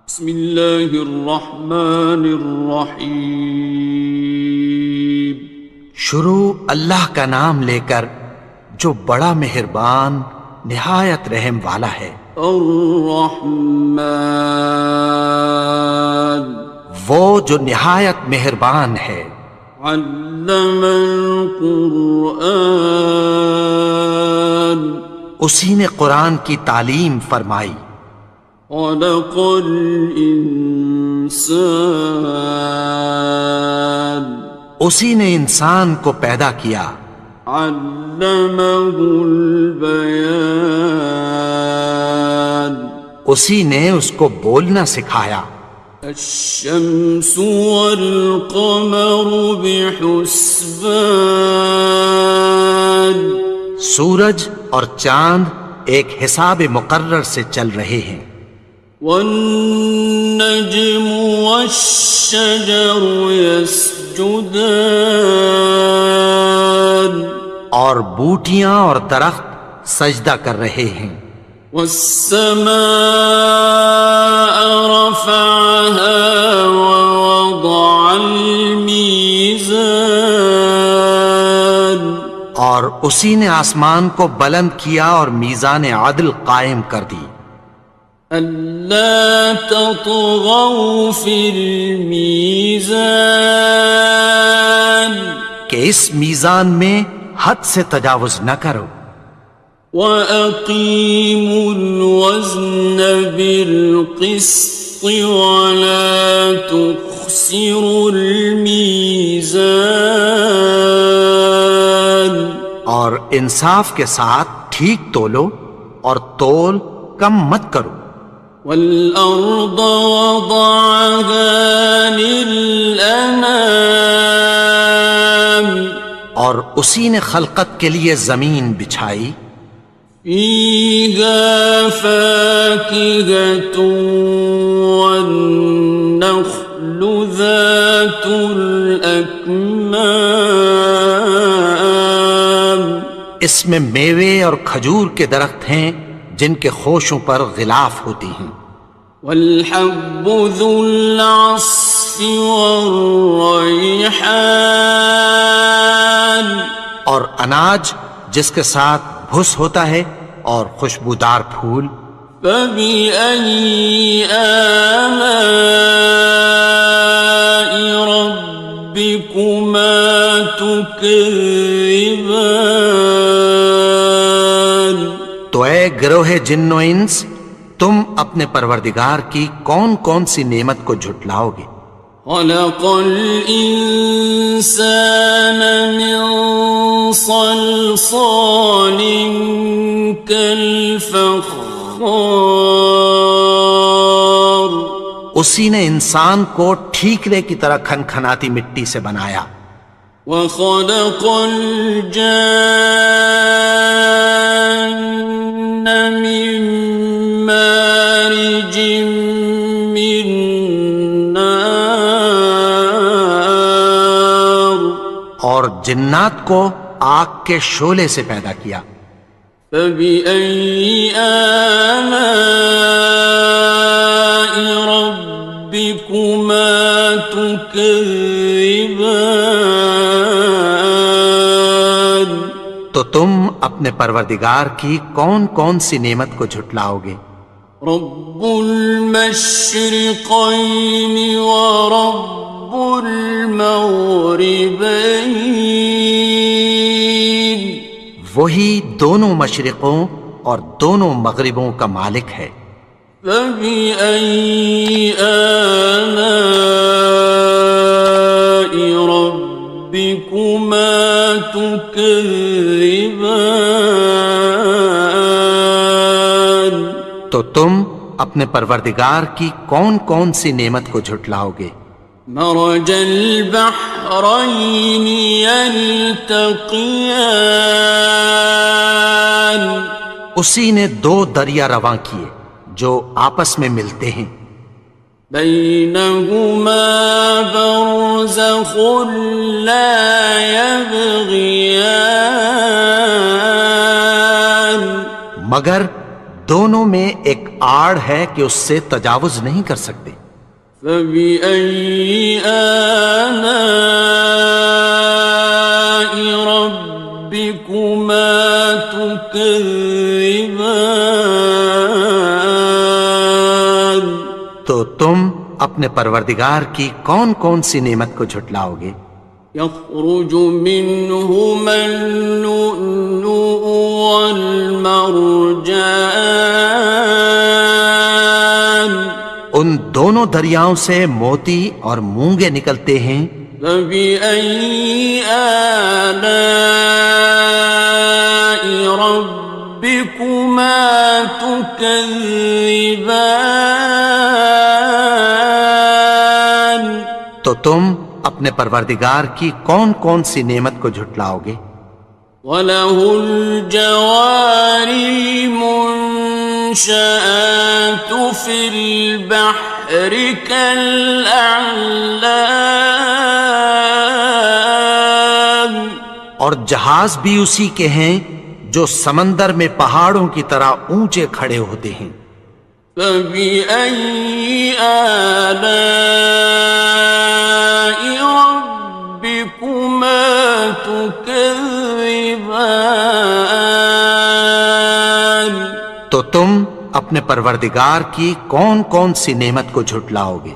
بسم اللہ الرحمن الرحیم۔ شروع اللہ کا نام لے کر جو بڑا مہربان نہایت رحم والا ہے۔ الرحمن، وہ جو نہایت مہربان ہے۔ علم القرآن، اسی نے قرآن کی تعلیم فرمائی۔ خلق الانسان، اسی نے انسان کو پیدا کیا۔ علمہ البیان، اسی نے اس کو بولنا سکھایا۔ الشمس والقمر بحسبان، سورج اور چاند ایک حساب مقرر سے چل رہے ہیں۔ والنجم والشجر يسجدان، اور بوٹیاں اور درخت سجدہ کر رہے ہیں۔ والسماء رفعها ووضع الميزان، اور اسی نے آسمان کو بلند کیا اور میزان عدل قائم کر دی۔ ألا تطغوا في الميزان، کہ اس میزان میں حد سے تجاوز نہ کرو۔ وَأَقِيمُوا الْوَزْنَ بِالْقِسْطِ وَلَا تُخْسِرُوا الْمِيزَانَ، اور انصاف کے ساتھ ٹھیک تولو اور تول کم مت کرو۔ وَالْأَرْضَ وَضَعَهَا لِلْأَنَامِ، اور اسی نے خلقت کے لیے زمین بچھائی۔ فِيهَا فَاكِهَةٌ وَالنَّخْلُ ذَاتُ الْأَكْمَامِ، اس میں میوے اور کھجور کے درخت ہیں جن کے خوشوں پر غلاف ہوتی ہیں۔ وَالْحَبُّ ذُو الْعَصْفِ وَالرَّيْحَانِ، اور اناج جس کے ساتھ بھس ہوتا ہے اور خوشبودار پھول۔ فَبِأَيِّ آلَاءِ رَبِّكُمَا تُكَذِّبَانِ، تو اے گروہ جن و انس، تم اپنے پروردگار کی کون کون سی نعمت کو جھٹلاؤ گے؟ خَلَقَ الْإِنسَانَ مِنْ صَلْصَالٍ كَالْفَخَّارِ، اسی نے انسان کو ٹھیکرے کی طرح کھنکھناتی مٹی سے بنایا۔ وَخَلَقَ الْجَانَّ مِن مَّارِجٍ مِّن نَّارٍ، اور جنات کو آگ کے شعلے سے پیدا کیا۔ فَبِأَيِّ آلَاءِ رَبِّكُمَا تُكَذِّبَانِ، تو تم اپنے پروردگار کی کون کون سی نعمت کو جھٹلاؤ گے؟ رب المشرقین ورب المغربین، وہی دونوں مشرقوں اور دونوں مغربوں کا مالک ہے۔ فَبِأَيِّ آلَاءِ رَبِّكُمَا تُكَذِّبَانِ، تو تم اپنے پروردگار کی کون کون سی نعمت کو جھٹلاؤ گے؟ مرج البحرین یلتقیان، اسی نے دو دریا رواں کیے جو آپس میں ملتے ہیں۔ بینہما برزخ لا یبغیان، مگر دونوں میں ایک آڑ ہے کہ اس سے تجاوز نہیں کر سکتے۔ فبأي آلاء ربكما تكذبان؟ تو تم اپنے پروردگار کی کون کون سی نعمت کو جھٹلاؤ گے؟ يخرج منهما اللؤلؤ والمرجان، ان دونوں دریاؤں سے موتی اور مونگے نکلتے ہیں۔ فبأي آلاء ربكما تكذبان؟ تو تم اپنے پروردگار کی کون کون سی نعمت کو جھٹلاؤ گے؟ وَلَهُ الْجَوَارِ الْمُنشَآتُ فِي الْبَحْرِ كَالْأَعْلَامِ، اور جہاز بھی اسی کے ہیں جو سمندر میں پہاڑوں کی طرح اونچے کھڑے ہوتے ہیں۔ فَبِأَيِّ آلَاءِ رَبِّكُمَا تُكَذِّبَانِ؟ تو تم اپنے پروردگار کی کون کون سی نعمت کو جھٹلاؤ گے؟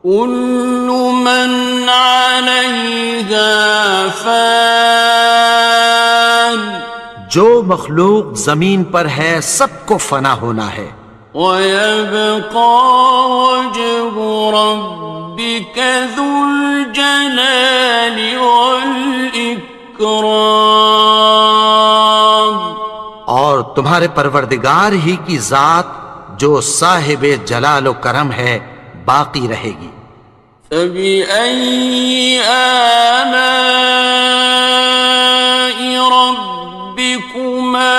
كُلُّ مَنْ عَلَيْهَا فَانٍ، جو مخلوق زمین پر ہے سب کو فنا ہونا ہے۔ وَيَبْقَى وَجْهُ رَبِّكَ ذُو الْجَلَالِ وَالْإِكْرَامِ، اور تمہارے پروردگار ہی کی ذات جو صاحب جلال و کرم ہے باقی رہے گی۔ فَبِأَيِّ آلَاءِ رَبِّكُمَا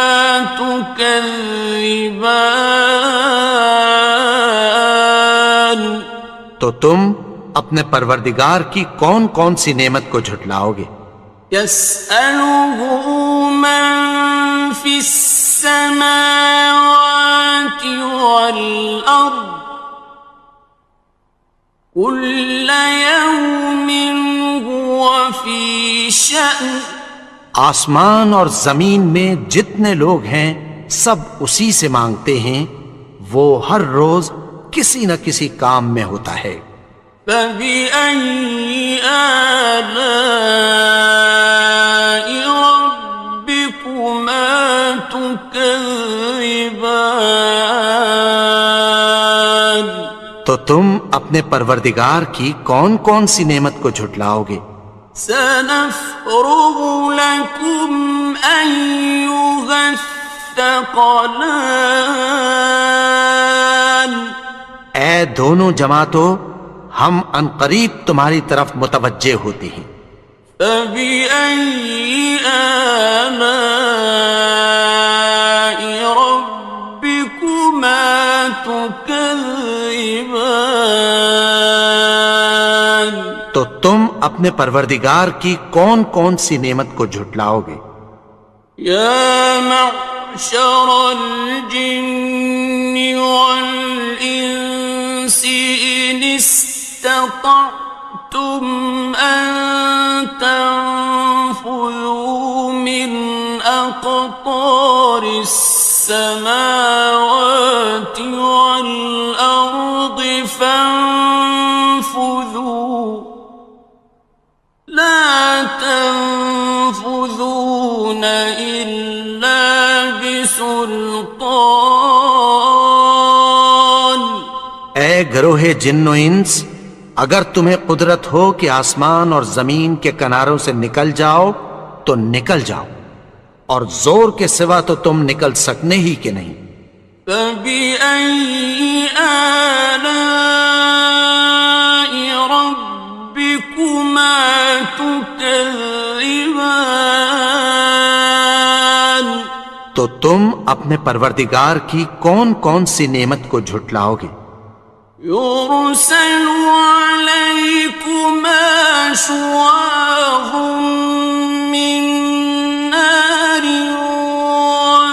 تُكَذِّبَانِ؟ تو تم اپنے پروردگار کی کون کون سی نعمت کو جھٹلاؤ گے؟ يَسْأَلُهُ مَن فِي السَّمَاوَاتِ وَالْأَرْضِ كُلَّ يَوْمٍ هُوَ فِي شَأْنٍ، آسمان اور زمین میں جتنے لوگ ہیں سب اسی سے مانگتے ہیں، وہ ہر روز کسی نہ کسی کام میں ہوتا ہے۔ فَبِأَيِّ آلَاءِ رَبِّكُمَا تُكَذِّبَانِ؟ تو تم اپنے پروردگار کی کون کون سی نعمت کو جھٹلاؤ گے؟ سَنَفْرُغُ لَكُمْ أَيُّهَ الثَّقَلَانِ، اے دونوں جماعتوں، ہم عنقریب تمہاری طرف متوجہ ہوتے ہیں۔ فَبِأَيِّ آلَاءِ رَبِّكُمَا تُكَذِّبَانِ؟ تو تم اپنے پروردگار کی کون کون سی نعمت کو جھٹلاؤ گے؟ يَا مَعْشَرَ الْجِنِّ وَالْإِنسِ إِنِ اسْتَطَعْتُمْ أَن تَنفُذُوا مِنْ أَقْطَارِ السَّمَاوَاتِ وَالْأَرْضِ فَانفُذُوا، لَا تَنفُذُونَ إِلَّا بِسُلْطَانٍ۔ اے گروہ جن و انس، اگر تمہیں قدرت ہو کہ آسمان اور زمین کے کناروں سے نکل جاؤ تو نکل جاؤ، اور زور کے سوا تو تم نکل سکنے ہی کہ نہیں۔ فَبِأَيِّ آلَاءِ رَبِّكُمَا تُكَذِّبَانِ؟ تو تم اپنے پروردگار کی کون کون سی نعمت کو جھٹلاؤ گے؟ يُرْسَلُ عَلَيْكُمَا شُوَاظٌ مِّن نَّارٍ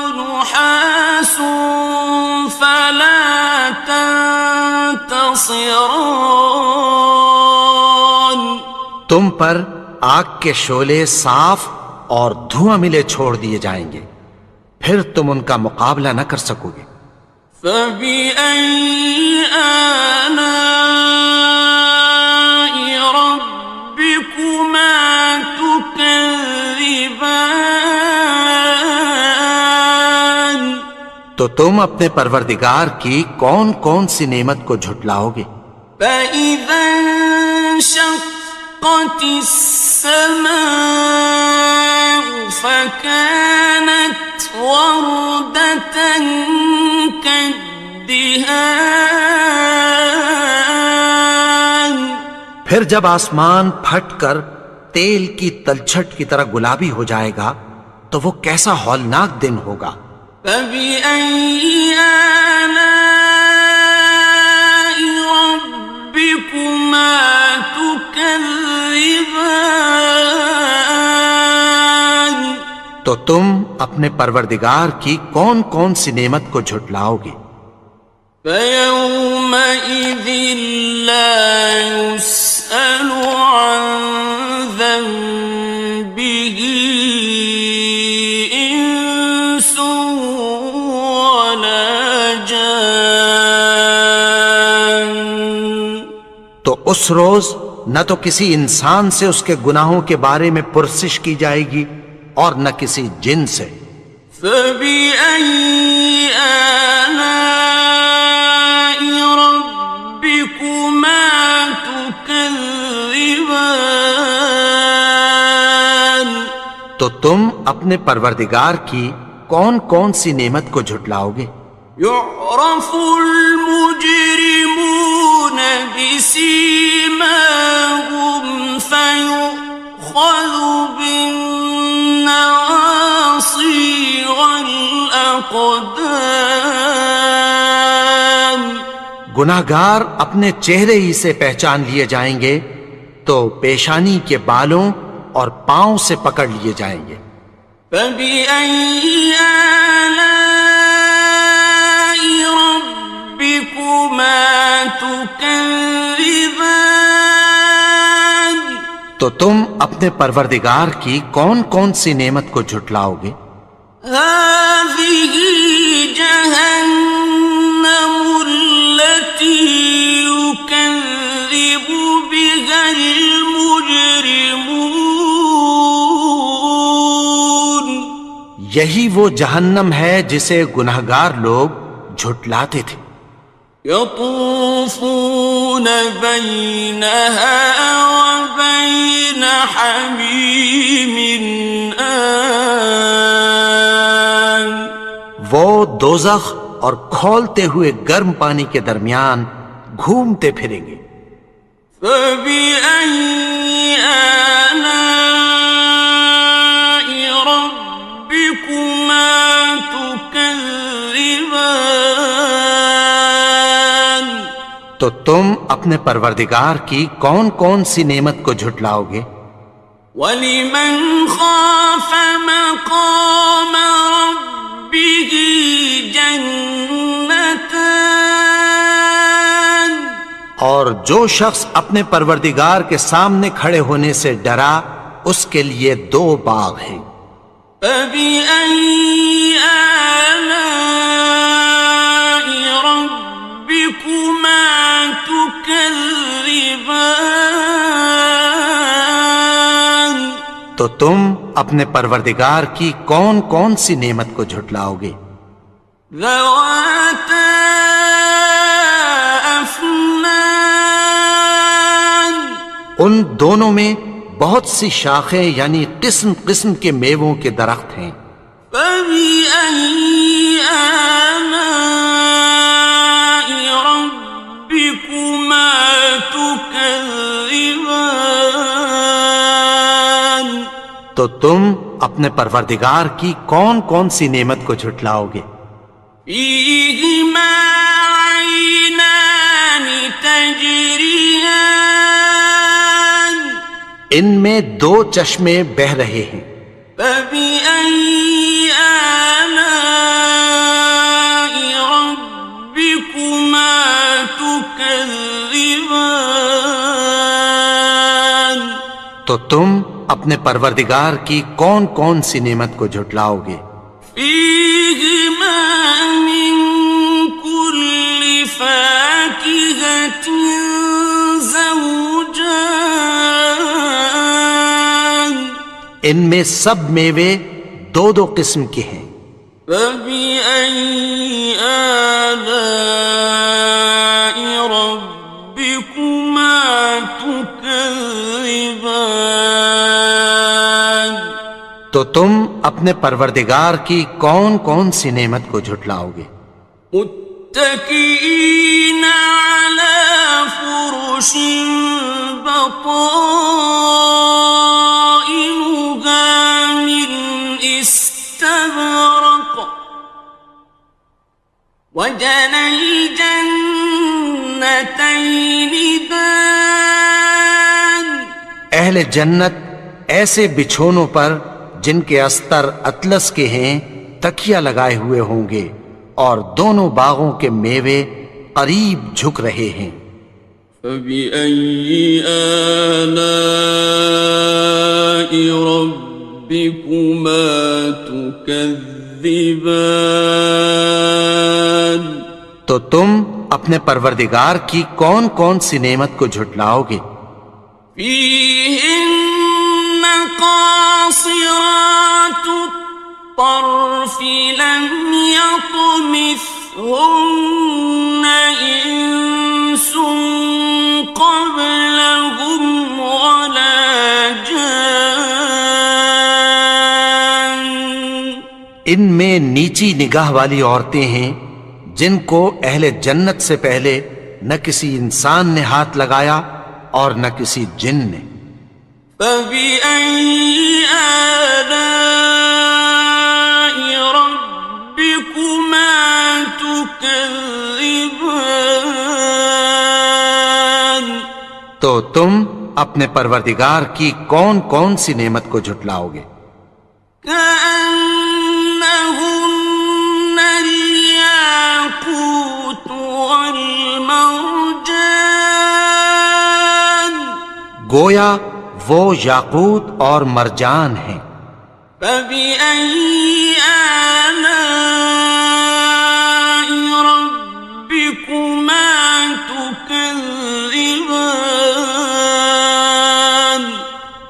وَنُحَاسٌ خاصران. تم پر آگ کے شعلے صاف اور دھواں ملے چھوڑ دیے جائیں گے، پھر تم ان کا مقابلہ نہ کر سکو گے۔ فبأي آلاء ربكما تكذبان. تو تم اپنے پروردگار کی کون کون سی نعمت کو جھٹلاؤ گے؟ فإذا انشقت السماء فكانت وردة كالدهان. پھر جب آسمان پھٹ کر تیل کی تلچھٹ کی طرح گلابی ہو جائے گا تو وہ کیسا ہولناک دن ہوگا۔ فبأي آلاء ربكما تكذبان. تو تم اپنے پروردگار کی کون کون سی نعمت کو جھٹلاؤ گے؟ فيومئذ لا يسأل عن ذنبه إنس ولا جان. تو اس روز نہ تو کسی انسان سے اس کے گناہوں کے بارے میں پرسش کی جائے گی اور نہ کسی جن سے۔ فبأي آلاء ربكما تكذبان. تو تم اپنے پروردگار کی کون کون سی نعمت کو جھٹلاؤ گے؟ يعرف المجرمون بسيماهم فيؤخذ بالنواصي والأقدام. گناہگار اپنے چہرے ہی سے پہچان لیے جائیں گے تو پیشانی کے بالوں اور پاؤں سے پکڑ لیے جائیں گے۔ فبأي آلاء ربكما تكذبان. تو تم اپنے پروردگار کی کون کون سی نعمت کو جھٹلاؤ گے؟ هذه جهنم التي يكذب بها المجرمون. یہی وہ جہنم ہے جسے گناہگار لوگ جھٹلاتے تھے۔ يطوفون بينها وبين حميم آن. وہ دوزخ اور کھولتے ہوئے گرم پانی کے درمیان گھومتے پھریں گے۔ فبأي آلاء ربكما تكذبان. تو تم اپنے پروردگار کی کون کون سی نعمت کو جھٹلاؤ گے؟ وَلِمَنْ خَافَ مَقَامَ رَبِّهِ جَنَّتَانِ. اور جو شخص اپنے پروردگار کے سامنے کھڑے ہونے سے ڈرا اس کے لیے دو باغ ہیں۔ فَبِأَيِّ آلَاءِ رَبِّكُمَا تُكَذِّبَانِ. تو تم اپنے پروردگار کی کون کون سی نعمت کو جھٹلاؤ گے؟ ذَوَاتَا أَفْنَانٍ. ان دونوں میں بہت سی شاخیں یعنی قسم قسم کے میووں کے درخت ہیں۔ فَبِأَيِّ آلَاءِ رَبِّكُمَا تُكَذِّبَانِ. تو تم اپنے پروردگار کی کون کون سی نعمت کو جھٹلاؤ گے؟ فِيهِمَا عَيْنَانِ تَجْرِيَانِ. ان میں دو چشمے بہہ رہے ہیں۔ فَبِأَيِّ آلَاءِ رَبِّكُمَا تُكَذِّبَانِ. تكذبان تو تم اپنے پروردگار کی کون کون سی نعمت کو جھٹلاؤ گے؟ فيهما من كل فاكهة زوجان ان میں سب میوے دو دو قسم کے ہیں۔ فبأي آلاء ربكما تكذبان تو تم اپنے پروردگار کی کون کون سی نعمت کو جھٹلاؤ گے؟ متكئين على فرش بطائنها من استبرق وجنى الجنتين دان اہل جنت ایسے بچھونوں پر جن کے استر اطلس کے ہیں تکیہ لگائے ہوئے ہوں گے اور دونوں باغوں کے میوے قریب جھک رہے ہیں۔ فبأي آلاء ربكما تكذبان تو تم اپنے پروردگار کی کون کون سی نعمت کو جھٹلاؤ گے؟ فيهن قاصرات الطرف لم يطمثهن إنس قبلهم ولا جان ان میں نیچی نگاہ والی عورتیں ہیں جن کو اہل جنت سے پہلے نہ کسی انسان نے ہاتھ لگایا اور نہ کسی جن نے۔ فبأي آلاء ربكما تكذبان تو تم اپنے پروردگار کی کون کون سی نعمت کو جھٹلاؤ گے؟ كأنهن الياقوت والمرجان گویا وہ یاقوت اور مرجان ہیں۔ فبأي آلاء ربكما تكذبان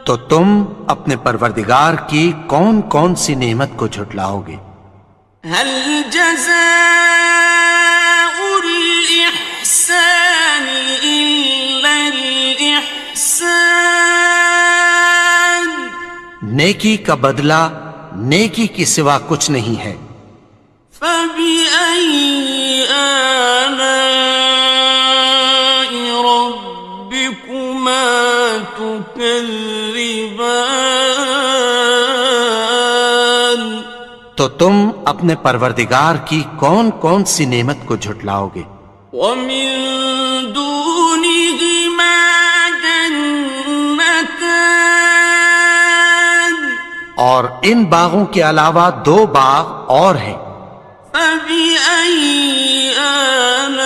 تو تم اپنے پروردگار کی کون کون سی نعمت کو جھٹلاؤ گے؟ هل جزاء الإحسان إلا الإحسان نیکی کا بدلہ نیکی کی سوا کچھ نہیں ہے۔ فبأي آلاء ربكما تكذبان تو تم اپنے پروردگار کی کون کون سی نعمت کو جھٹلاؤ گے؟ ومن دونهما جنتان اور ان باغوں کے علاوہ دو باغ اور ہیں۔ فبأي آلاء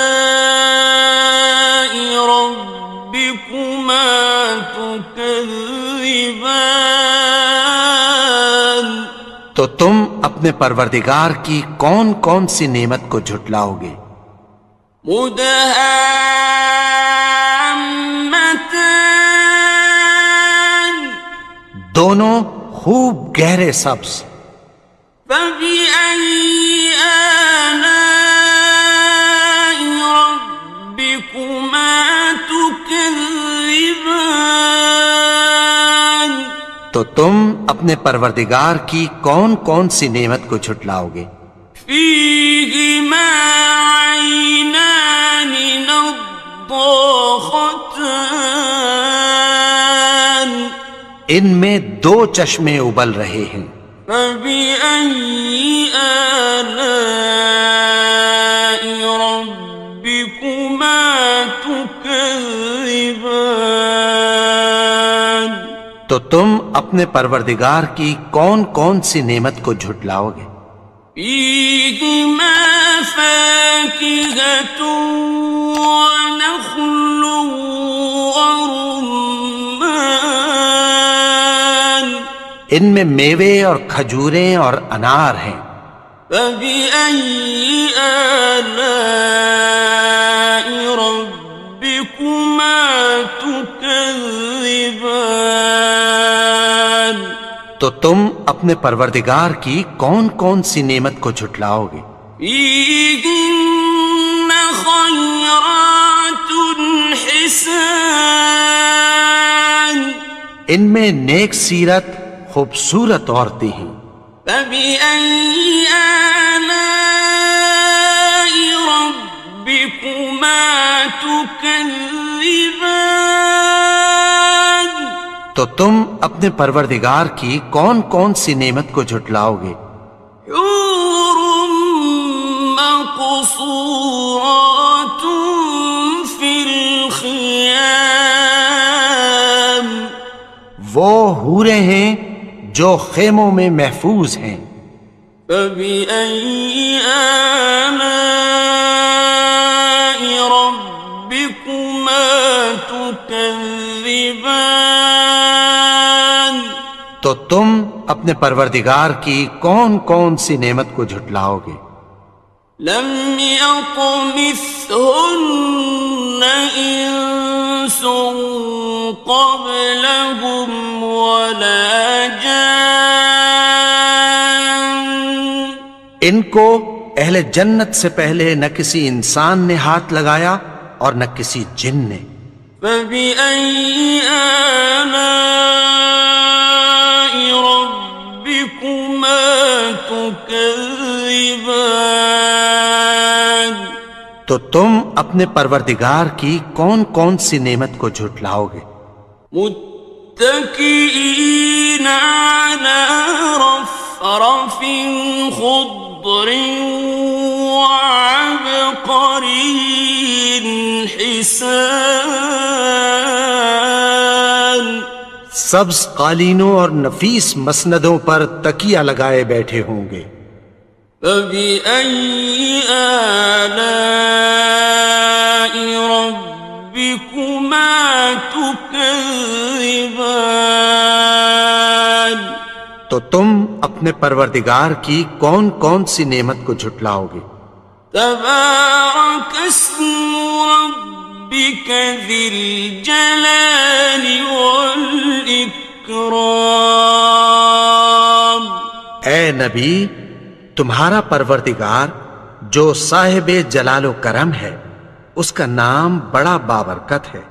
ربكما تكذبان تو تم اپنے پروردگار کی کون کون سی نعمت کو جھٹلاؤ گے؟ مدهامتان دونوں خوب گہرے سبز۔ فبأي آلاء ربكما تكذبان تو تم اپنے پروردگار کی کون کون سی نعمت کو جھٹلاؤ گے؟ فيهما عينان نضاختان ان میں دو چشمے ابل رہے ہیں۔ فبأي آلاء ربكما تكذبان تو تم اپنے پروردگار کی کون کون سی نعمت کو جھٹلاؤ گے؟ فيهما فاكهة ونخل ورمان ان میں میوے اور کھجوریں اور انار ہیں. فبأي آلاء ربكما تكذبان تو تم اپنے پروردگار کی کون کون سی نعمت کو جھٹلاؤ گے؟ فيهن خيرات حسان ان میں نیک سیرت خوبصورت عورتیں ہیں. فبأي آلاء ربكما تكذبان تو تم اپنے پروردگار کی کون کون سی نعمت کو جھٹلاؤ گے؟ حور مقصورات في الخيام وہ حوریں ہیں جو خیموں میں محفوظ ہیں. فبأي آلاء ربكما تكذبان تو تم اپنے پروردگار کی کون کون سی نعمت کو جھٹلاؤ گے؟ لم يطمثهن إنس قبلهم ولا جان ان کو اہل جنت سے پہلے نہ کسی انسان نے ہاتھ لگایا اور نہ کسی جن نے. فبأي آلاء ربكما تكذبان تو تم اپنے پروردگار کی کون کون سی نعمت کو جھٹلاؤ گے؟ متكئين على رفرف خضر وعبقري حسان سبز قالینوں اور نفیس مسندوں پر تکیہ لگائے بیٹھے ہوں گے. فبأي آلاء ربكما تكذبان تو تم اپنے پروردگار کی کون کون سی نعمت کو جھٹلاؤ گے؟ تبارك اسم ربك ذي الجلال والإكرام اے نبی، تمہارا پروردگار جو صاحب جلال و کرم ہے، اس کا نام بڑا بابرکت ہے.